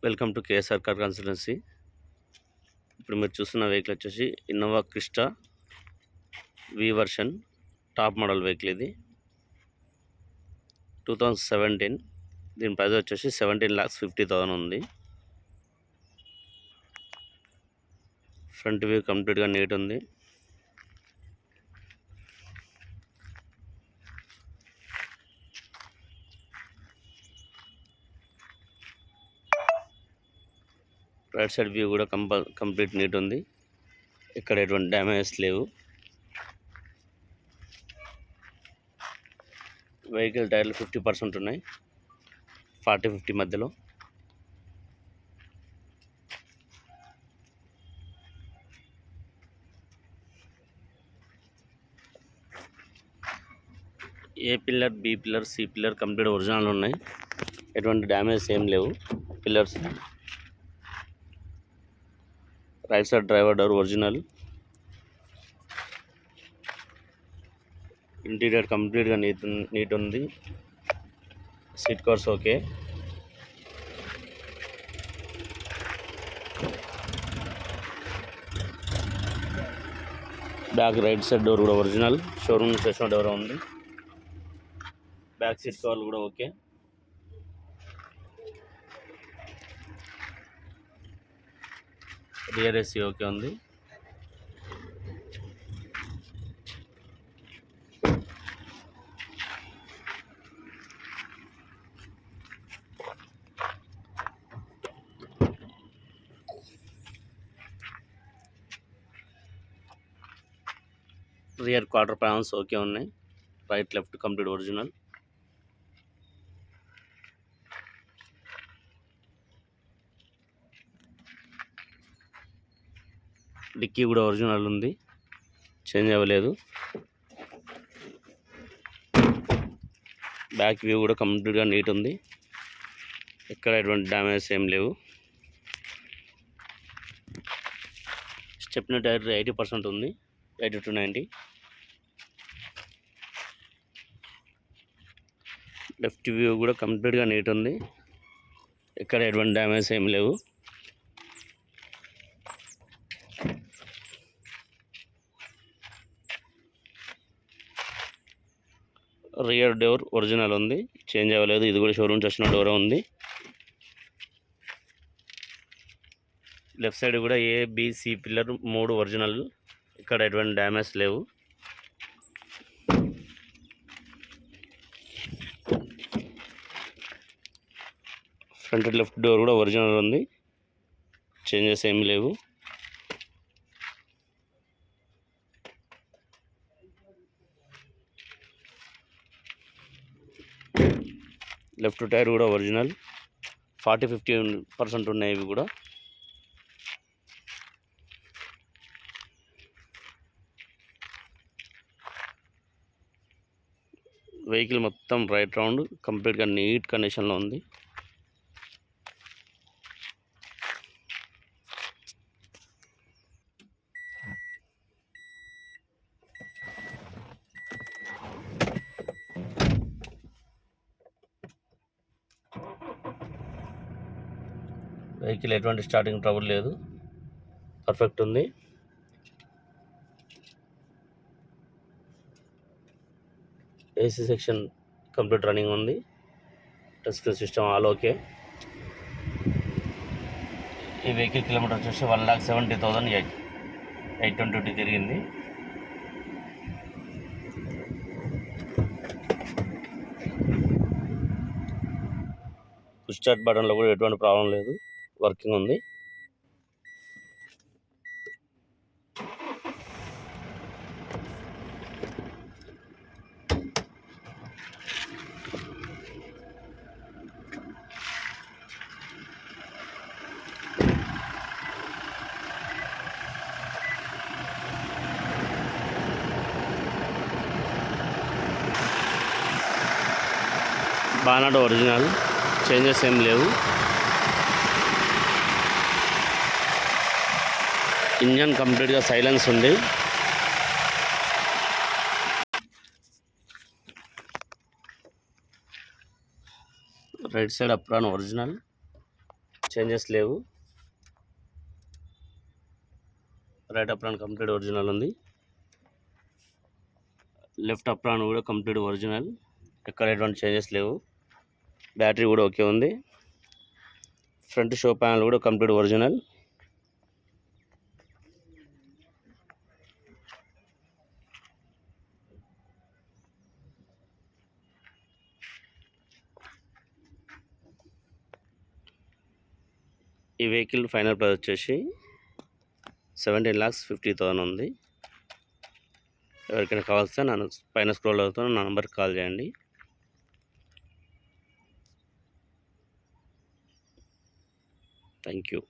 Welcome to KSR car consultancy. ఇప్పుడు మీరు చూస్తున్న వెహికల్ వచ్చేసి ఇన్నోవా క్రిస్టా వి వర్షన్ టాప్ మోడల్ వెహికల్. ఇది 2017. దీని ప్రైస్ వచ్చేసి 17,50,000 ఉంది. ఫ్రంట్ వ్యూ కంప్లీట్గా నీట్ ఉంది. రైట్ సైడ్ వ్యూ కూడా కంప్లీట్ నీట్ ఉంది. ఇక్కడ ఎటువంటి డ్యామేజెస్ లేవు. వెహికల్ టైర్లు 50% ఉన్నాయి, 40-50 మధ్యలో. A pillar, B pillar, C pillar complete original ఉన్నాయి. ఎటువంటి డ్యామేజ్ ఏం లేవు pillars. Right side driver door original. Interior కంప్లీట్గా నీట్ ఉంది. Seat covers okay. Back right side door కూడా ఒరిజినల్, షోరూమ్ చేసిన డోర్ ఉంది. బ్యాక్ సీట్ కవర్లు కూడా ఓకే. రియర్ ఏసీ ఓకే ఉంది. రియర్ క్వార్టర్ ప్యానల్స్ ఓకే ఉన్నాయి. Right left complete original. Dicky కూడా ఒరిజినల్ ఉంది, చేంజ్ అవ్వలేదు. బ్యాక్ వ్యూ కూడా కంప్లీట్గా నీట్ ఉంది. ఎక్కడ ఎటువంటి డ్యామేజ్ ఏం లేవు. స్టెప్నీ టైర్ 80% ఉంది, 80 to 90. లెఫ్ట్ వ్యూ కూడా కంప్లీట్గా నీట్ ఉంది. ఎక్కడ ఎటువంటి డ్యామేజ్ ఏం లేవు. రియర్ డోర్ ఒరిజినల్ ఉంది, చేంజ్ అవ్వలేదు. ఇది కూడా షోరూమ్ వచ్చిన డోర్ ఉంది. లెఫ్ట్ సైడ్ కూడా ఏ, బి, సి పిల్లర్ 3 ఒరిజినల్. ఇక్కడ ఎటువంటి డ్యామేజ్ లేవు. ఫ్రంట్ లెఫ్ట్ డోర్ కూడా ఒరిజినల్ ఉంది, చేంజెస్ ఏమి లేవు. లెఫ్ట్ టైర్ కూడా ఒరిజినల్, 40-50% ఉన్నాయి ఇవి కూడా. వెహికల్ మొత్తం రైట్ రౌండ్ కంప్లీట్గా నీట్ కండిషన్లో ఉంది. వెహికల్ ఎటువంటి స్టార్టింగ్ ట్రబుల్ లేదు, పర్ఫెక్ట్ ఉంది. ఏసీ సెక్షన్ కంప్లీట్ రన్నింగ్ ఉంది. Touch screen system all okay. ఈ వెహికల్ కిలోమీటర్ వచ్చేసి 1,70,820 తిరిగింది. పుష్ స్టార్ట్ బటన్లో కూడా ఎటువంటి ప్రాబ్లం లేదు, వర్కింగ్ ఉంది. బానట్ ఒరిజినల్, చేంజెస్ ఏం లేవు. ఇంజన్ కంప్లీట్గా సైలెన్స్ ఉంది. Right side apron original, changes లేవు. రైట్ అప్రాన్ కంప్లీట్ ఒరిజినల్ ఉంది. లెఫ్ట్ అప్రాన్ కూడా కంప్లీట్ ఒరిజినల్, ఎక్కడ ఎటువంటి చేంజెస్ లేవు. బ్యాటరీ కూడా ఓకే ఉంది. ఫ్రంట్ షో ప్యానల్ కూడా కంప్లీట్ ఒరిజినల్. ఈ వెహికల్ ఫైనల్ ప్రైస్ వచ్చేసి 17,50,000 ఉంది. ఎవరికైనా కావాల్సిన నన్ను పైన స్క్రోల్ అవుతున్న నా నెంబర్కి కాల్ చేయండి. Thank you.